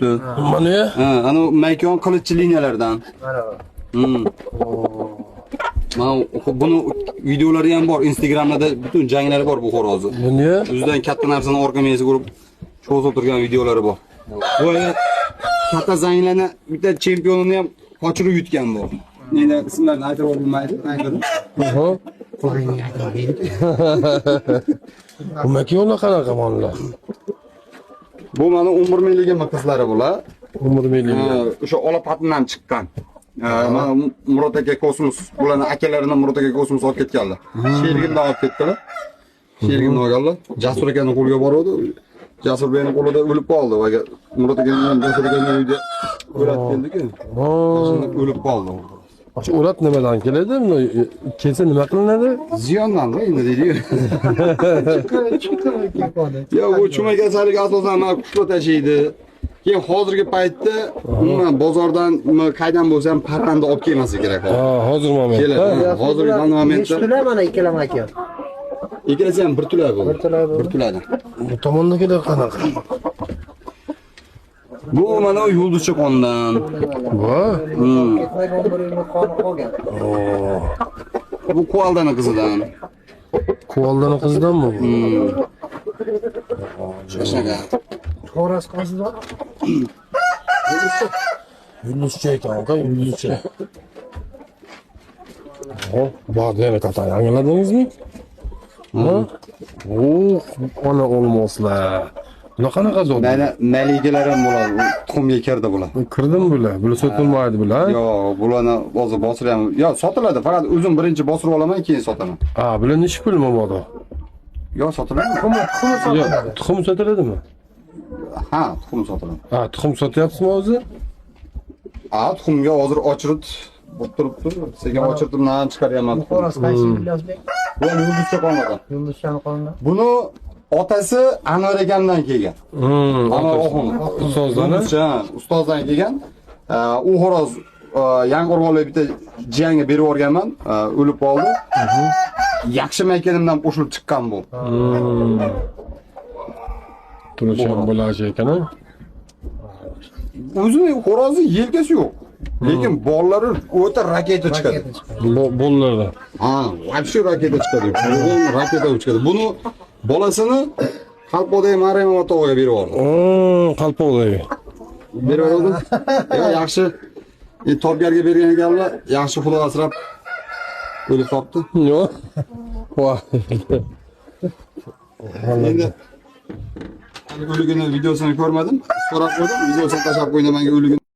turibdi. Mana ya. Ha, ana maykon qilichli liniyalardan. Mana buni videolari ham bor. Instagramda butun janglari bor bu xo'rozni. Mana ya. O'zidan katta narsani orqa miyasi ko'rib cho'zib turgan videolari bor. Bu katta zanglarni bitta chempionini ham qochirib yutgan bu. Nega ismlarini aytib bo'lmaydi? Aytdim. Aha. Bu makiyonlar qanaqa mollar? Bu mana 11 milliga qizlari bular. 11 million. O'sha olapatdan chiqqan. Mana Murod aka Kosmos, bularni akalarini Murod aka Kosmos olib ketganlar. Shergimdan olib ketdilar. Shergimdan olganlar. Jasur akaning qo'liga boruvdi. Jasur beyning qo'lida o'lib qoldi. Va Murod akaning Jasur akaning uyida o'lat keldi-ku. O'lib qoldi. O'lat nimadan keladi? Kelsa nima qilinadi? Ziyondan endi deydi. Ya bu chuma kasalligi asosan mana qushlar tashiydi. Keyin hozirgi paytda umuman bozordan qaydan bo'lsa ham parranda olib kelmasa kerak. Ha, hozir moment. Hozirgi momentda tular mana ikkala makiyon. ikkalasi ham bir tular bu. Bir tulardan. Bu tomondagilar qanaqa? Bu mana yulduzcha qondan. Va? Bu Kualdani qizidan. Kualdani qizidanmi bu? Shashaga. Xo'roz qazidan. Yulduzcha ekan, yulduzcha. Oh, bor yana katta yangiladingizmi? Ha? Oh, ona olmoslar. Bular qanaqa zot? Mana maligalar ham bo'ladi. Tuxumga kirdi bular. Kirdimi bular? Bular sotilmaydi bular. Yo'q, bularni hozir bosirayam. Yo'q, sotiladi. Faqat o'zim birinchi bosirib olaman, keyin sotaman. Ha, bular nechi pul mabodo? Yo'q, sotiladi. Tuxum sotiladimi? Ha, tuxum sotiladi. Ha, tuxum sotyapsizmi o'zi? Ha, tuxumga hozir ochirib bo'lib turibdi. Sekin ochirib nan chiqaryapman. Xo'roz qaysi Ilyosbek? Bu yulduzcha qondan. Yulduzchani qondan. Buni otasi Anvar akamdan kelgan. Anvar Oxun. Ustozdan kelgan. U xo'roz Yanqo'rg'onga bitta jiyanga berib yuborganman, o'lib qoldi. Yaxshi maykanimdan qo'shilib chiqqan bu. Turisham bo'lashi ekan-a? O'zini xo'rozi yelkasi yo'q. Lekin bollari o'ta raketa chiqadi. Bollardan. Ha, вообще raketa chiqadi. Raketa chiqadi. Buni bolasini Qalpoqdagi Maryam otaga berib yubordi. Qalpoqdagi. Berib yubordi. Yaxshi topgarga bergan ekanlar, yaxshi xudo asrab o'lib topdi. Yo'q. Voy. Endi o'ligini videosini ko'rmadim. So'rab qo'ydim, videosini tashlab qo'ydim menga o'ligini.